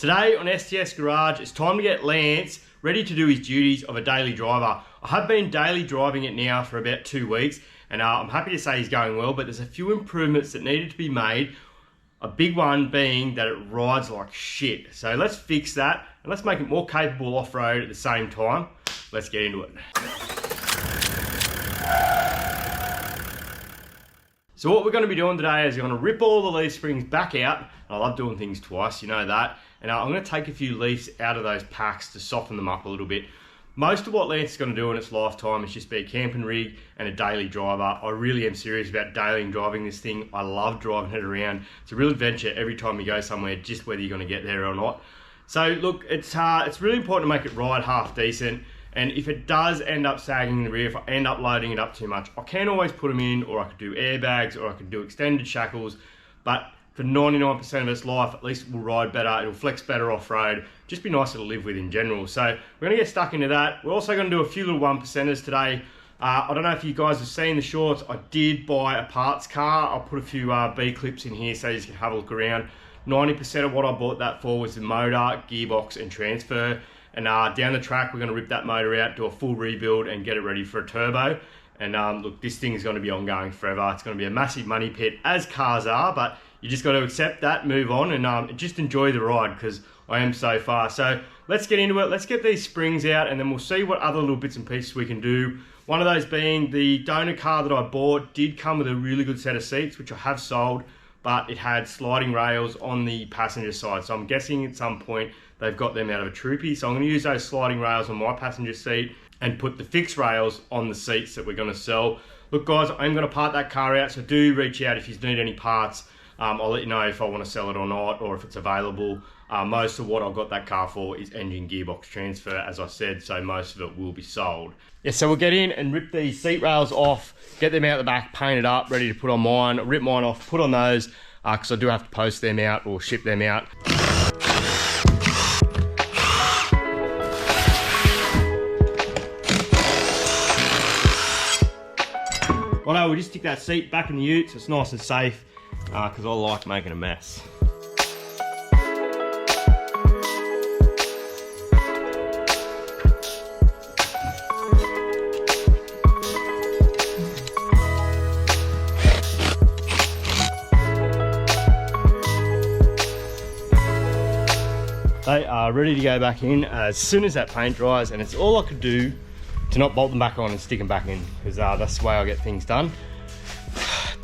Today on STS Garage, it's time to get Lance ready to do his duties of a daily driver. I have been daily driving it now for about 2 weeks, and I'm happy to say he's going well, but there's a few improvements that needed to be made. A big one being that it rides like shit. So let's fix that, and let's make it more capable off-road at the same time. Let's get into it. So what we're going to be doing today is we're going to rip all the leaf springs back out. I love doing things twice, you know that. And I'm going to take a few leaves out of those packs to soften them up a little bit. Most of what Lance is going to do in its lifetime is just be a camping rig and a daily driver. I really am serious about daily driving this thing. I love driving it around. It's a real adventure every time you go somewhere, just whether you're going to get there or not. So look, it's really important to make it ride half decent. And if it does end up sagging in the rear, if I end up loading it up too much, I can always put them in, or I could do airbags, or I could do extended shackles. But for 99% of its life, at least it will ride better, it'll flex better off-road, just be nicer to live with in general. So we're going to get stuck into that. We're also going to do a few little 1%ers today. I don't know if you guys have seen the shorts, I did buy a parts car. I'll put a few B-clips in here so you can have a look around. 90% of what I bought that for was the motor, gearbox and transfer. And down the track, we're going to rip that motor out, do a full rebuild and get it ready for a turbo. And look, this thing is going to be ongoing forever. It's going to be a massive money pit, as cars are, but you just got to accept that, move on, and just enjoy the ride, because I am so far. So let's get into it. Let's get these springs out, and then we'll see what other little bits and pieces we can do. One of those being the donor car that I bought did come with a really good set of seats, which I have sold, but it had sliding rails on the passenger side. So I'm guessing at some point they've got them out of a troopy. So I'm going to use those sliding rails on my passenger seat and put the fixed rails on the seats that we're going to sell. Look guys, I'm going to part that car out, so do reach out if you need any parts. I'll let you know if I want to sell it or not, or if it's available. Most of what I've got that car for is engine gearbox transfer, as I said, so most of it will be sold. Yeah, so we'll get in and rip these seat rails off, get them out the back, paint it up, ready to put on mine, rip mine off, put on those, because I do have to post them out or ship them out. Well, we'll just stick that seat back in the ute so it's nice and safe, because I like making a mess. They are ready to go back in as soon as that paint dries, and it's all I could do to not bolt them back on and stick them back in, because that's the way I get things done.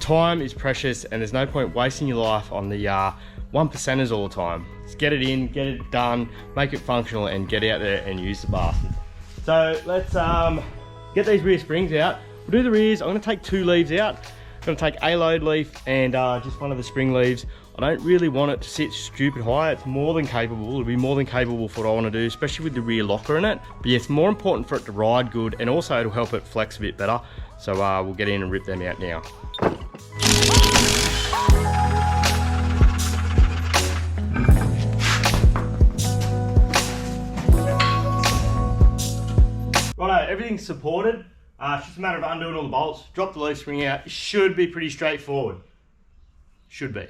Time is precious, and there's no point wasting your life on the 1%ers all the time. Just get it in, get it done, make it functional, and get out there and use the bastard. So let's get these rear springs out. We'll do the rears. I'm going to take 2 leaves out. I'm going to take a load leaf and just one of the spring leaves. I don't really want it to sit stupid high. It's more than capable. It'll be more than capable for what I want to do, especially with the rear locker in it. But yeah, it's more important for it to ride good, and also it'll help it flex a bit better. So we'll get in and rip them out now. Righto, everything's supported. It's just a matter of undoing all the bolts, drop the leaf spring out. It should be pretty straightforward. Should be.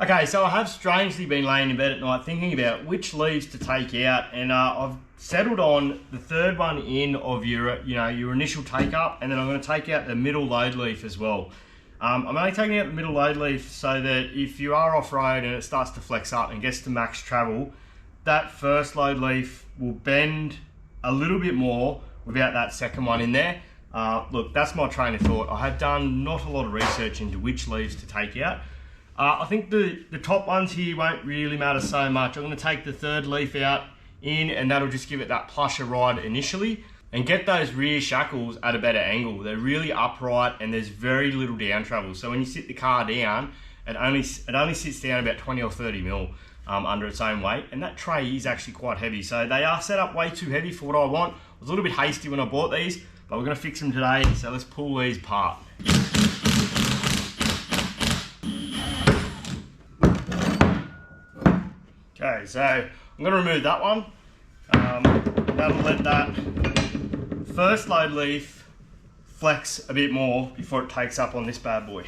Okay, so I have strangely been laying in bed at night thinking about which leaves to take out, and I've settled on the third one in of your initial take up, and then I'm going to take out the middle load leaf as well. I'm only taking out the middle load leaf so that if you are off-road and it starts to flex up and gets to max travel, that first load leaf will bend a little bit more without that second one in there. Look, that's my train of thought. I have done not a lot of research into which leaves to take out. I think the top ones here won't really matter so much. I'm going to take the third leaf out in, and that'll just give it that plusher ride initially. And get those rear shackles at a better angle. They're really upright and there's very little down travel. So when you sit the car down, it only sits down about 20 or 30 mil under its own weight. And that tray is actually quite heavy. So they are set up way too heavy for what I want. I was a little bit hasty when I bought these, but we're gonna fix them today. So let's pull these apart. Okay, so I'm gonna remove that one. That'll let that first load leaf flex a bit more before it takes up on this bad boy.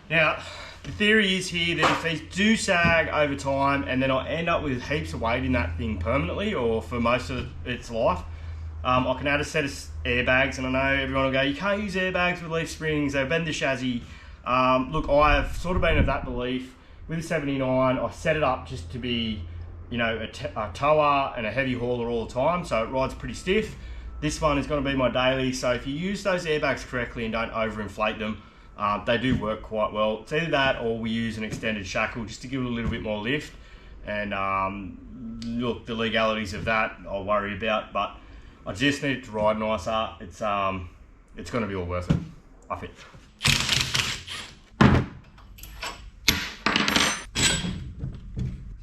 Now, the theory is here that if these do sag over time and then I end up with heaps of weight in that thing permanently or for most of its life, I can add a set of airbags. And I know everyone will go, you can't use airbags with leaf springs, they bend the chassis. Look, I have sort of been of that belief. With the 79, I set it up just to be, you know, a tower and a heavy hauler all the time, so it rides pretty stiff. This one is going to be my daily, so if you use those airbags correctly and don't overinflate them, they do work quite well. It's either that or we use an extended shackle just to give it a little bit more lift. And look, the legalities of that I'll worry about, but I just need it to ride nicer. It's going to be all worth it, I think.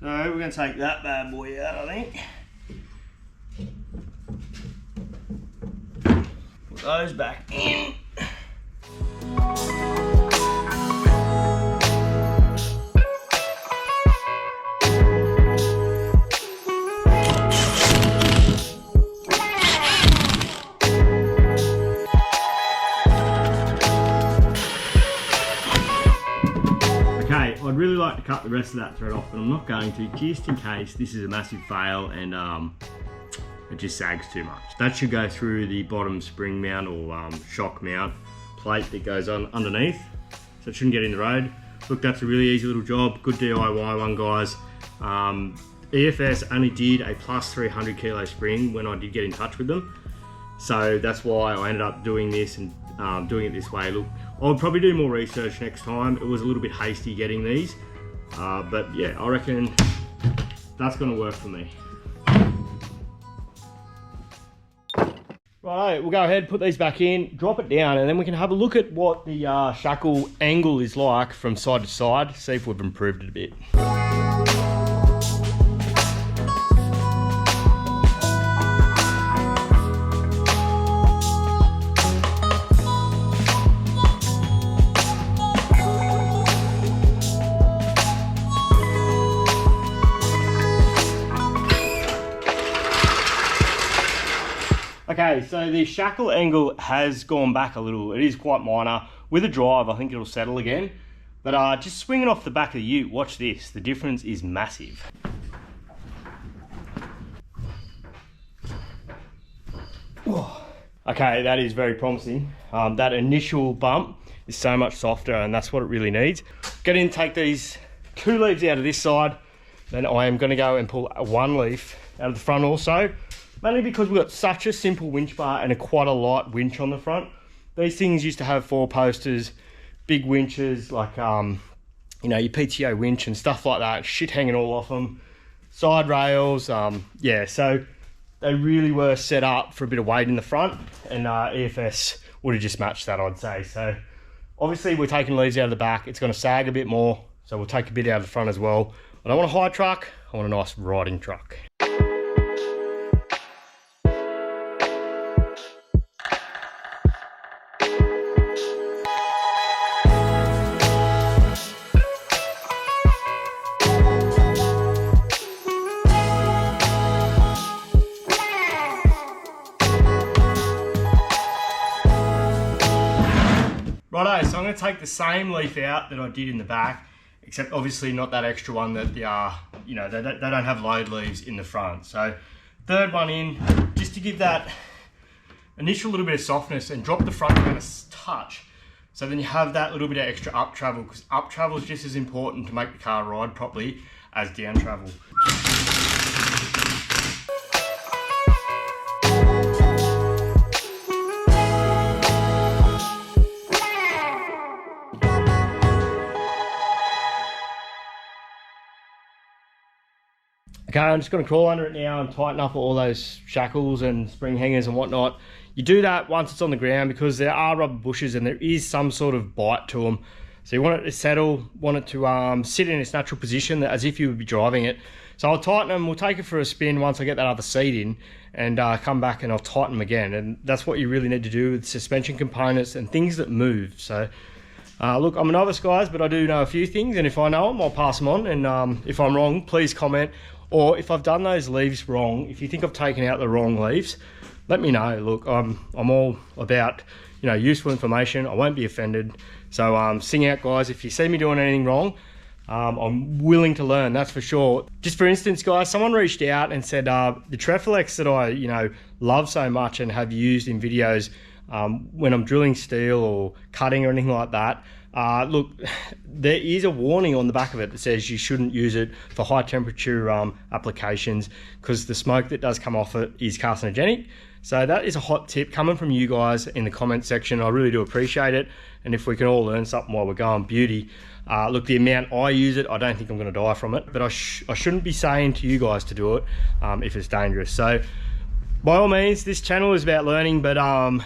So we're going to take that bad boy out, I think. Put those back in. I'd really like to cut the rest of that thread off, but I'm not going to, just in case this is a massive fail and it just sags too much. That should go through the bottom spring mount or shock mount plate that goes on underneath, so it shouldn't get in the road. Look, that's a really easy little job, good DIY one, guys. EFS only did a plus 300 kilo spring when I did get in touch with them, so that's why I ended up doing this and doing it this way. Look, I'll probably do more research next time. It was a little bit hasty getting these, but yeah, I reckon that's gonna work for me. Right, we'll go ahead, put these back in, drop it down, and then we can have a look at what the shackle angle is like from side to side, see if we've improved it a bit. Okay, so the shackle angle has gone back a little. It is quite minor. With a drive, I think it'll settle again. But just swinging off the back of the ute, watch this. The difference is massive. Okay, that is very promising. That initial bump is so much softer, and that's what it really needs. Get in, take these 2 leaves out of this side. Then I am going to go and pull 1 leaf out of the front also. Mainly because we've got such a simple winch bar and a quite a light winch on the front. These things used to have 4 posters, big winches, like, you know, your PTO winch and stuff like that, shit hanging all off them, side rails, yeah, so they really were set up for a bit of weight in the front, and EFS would have just matched that, I'd say. So obviously we're taking leaves out of the back, it's going to sag a bit more, so we'll take a bit out of the front as well. I don't want a high truck, I want a nice riding truck. Righto, so I'm going to take the same leaf out that I did in the back, except obviously not that extra one that you know, they don't have load leaves in the front. So third one in, just to give that initial little bit of softness and drop the front down a touch. So then you have that little bit of extra up travel, because up travel is just as important to make the car ride properly as down travel. Okay, I'm just going to crawl under it now and tighten up all those shackles and spring hangers and whatnot. You do that once it's on the ground because there are rubber bushes and there is some sort of bite to them. So you want it to settle, want it to sit in its natural position as if you would be driving it. So I'll tighten them, we'll take it for a spin once I get that other seat in, and come back and I'll tighten them again. And that's what you really need to do with suspension components and things that move. So look, I'm a novice, guys, but I do know a few things, and if I know them, I'll pass them on. And if I'm wrong, please comment. Or if I've done those leaves wrong, if you think I've taken out the wrong leaves, let me know. Look, I'm all about, you know, useful information. I won't be offended. So sing out, guys. If you see me doing anything wrong, I'm willing to learn, that's for sure. Just for instance, guys, someone reached out and said the Trefolex that I, you know, love so much and have used in videos when I'm drilling steel or cutting or anything like that. Look, there is a warning on the back of it that says you shouldn't use it for high temperature applications because the smoke that does come off it is carcinogenic. So that is a hot tip coming from you guys in the comment section. I really do appreciate it. And if we can all learn something while we're going, beauty. Look, the amount I use it, I don't think I'm going to die from it, but I shouldn't be saying to you guys to do it if it's dangerous. So by all means, this channel is about learning, but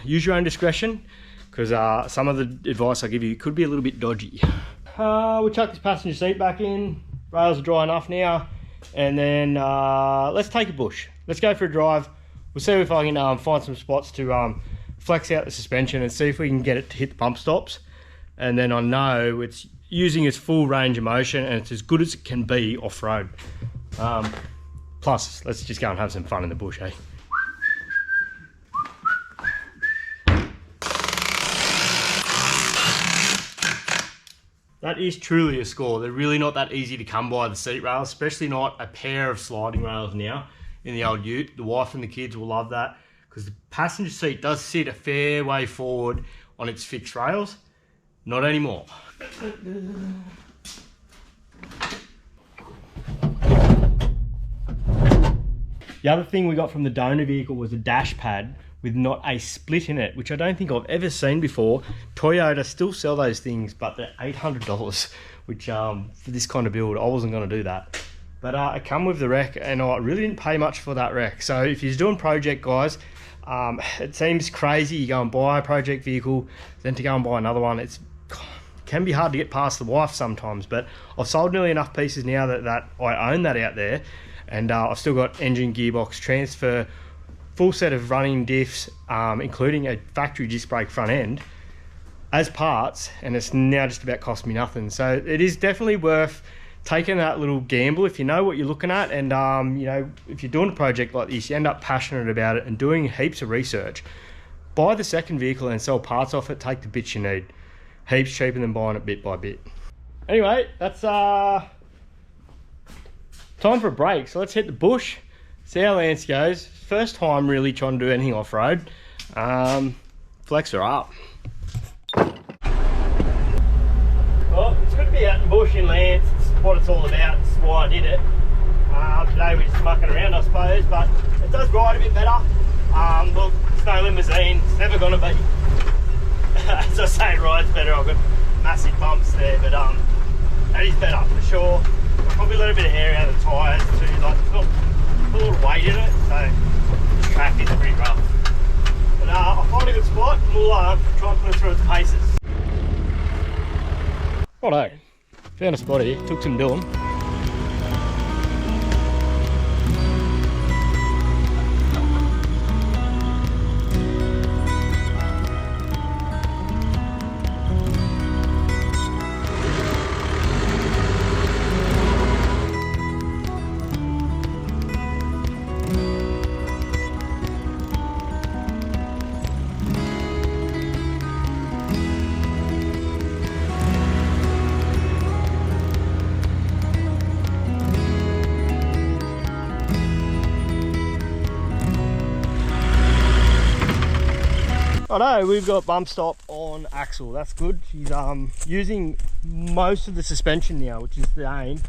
use your own discretion because some of the advice I give you could be a little bit dodgy. We'll chuck this passenger seat back in. Rails are dry enough now. And then let's take a bush. Let's go for a drive. We'll see if I can find some spots to flex out the suspension and see if we can get it to hit the bump stops. And then I know it's using its full range of motion and it's as good as it can be off-road. Plus, let's just go and have some fun in the bush, eh? That is truly a score. They're really not that easy to come by, the seat rails, especially not a pair of sliding rails now in the old ute. The wife and the kids will love that because the passenger seat does sit a fair way forward on its fixed rails. Not anymore. The other thing we got from the donor vehicle was a dash pad with not a split in it, which I don't think I've ever seen before. Toyota still sell those things, but they're $800, which for this kind of build, I wasn't going to do that. But it come with the wreck, and I really didn't pay much for that wreck. So if you're doing project, guys, it seems crazy. You go and buy a project vehicle, then to go and buy another one. It can be hard to get past the wife sometimes, but I've sold nearly enough pieces now that I own that out there. And I've still got engine, gearbox, transfer, full set of running diffs, including a factory disc brake front end as parts, and it's now just about cost me nothing. So it is definitely worth taking that little gamble if you know what you're looking at. And you know, if you're doing a project like this, you end up passionate about it and doing heaps of research. Buy the second vehicle and sell parts off it. Take the bits you need. Heaps cheaper than buying it bit by bit. Anyway, that's time for a break. So let's hit the bush, see how Lance goes. First time really trying to do anything off-road. Flex her up. Well, it's good to be out in the bush in Lance. It's what it's all about. It's why I did it. Today we're just mucking around, I suppose, but it does ride a bit better. Look, it's no limousine. It's never going to be. As I say, it rides better. I've got massive bumps there, but that is better for sure. Probably a little bit of air out of the tyres too. Like, it's got a lot of weight in it, so the track is pretty rough. But I'll find a good spot and we'll try and put it through its paces. Righto, found a spot here. Took some doing. Righto, we've got bump stop on Axel. That's good. She's using most of the suspension now, which is the aim.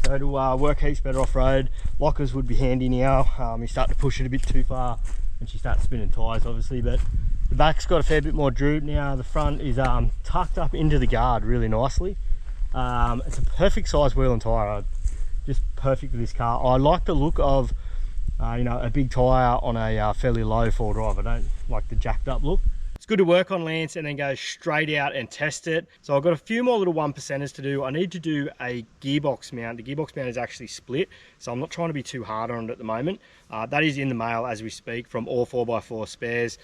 So to work heaps better off-road. Lockers would be handy now. You start to push it a bit too far and she starts spinning tyres obviously, but the back's got a fair bit more droop now. The front is tucked up into the guard really nicely. It's a perfect size wheel and tyre. just perfect for this car. I like the look of you know, a big tyre on a fairly low four drive. I don't like the jacked up look. It's good to work on Lance and then go straight out and test it. So I've got a few more little 1%ers to do. I need to do a gearbox mount. The gearbox mount is actually split, so I'm not trying to be too hard on it at the moment. That is in the mail as we speak from all 4x4 spares.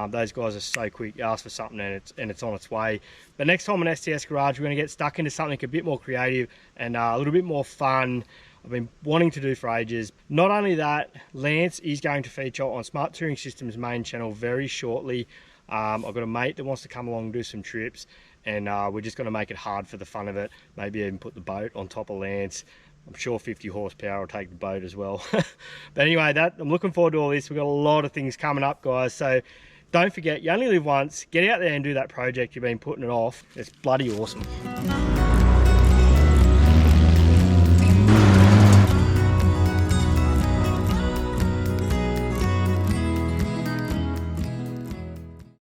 Those guys are so quick. You ask for something and it's on its way. But next time on STS Garage, we're going to get stuck into something a bit more creative and a little bit more fun. I've been wanting to do for ages. Not only that, Lance is going to feature on Smart Touring Systems main channel very shortly. I've got a mate that wants to come along and do some trips, and we're just going to make it hard for the fun of it. Maybe even put the boat on top of Lance. I'm sure 50 horsepower will take the boat as well. But anyway, I'm looking forward to all this. We've got a lot of things coming up, guys. So don't forget, you only live once. Get out there and do that project you've been putting it off. It's bloody awesome.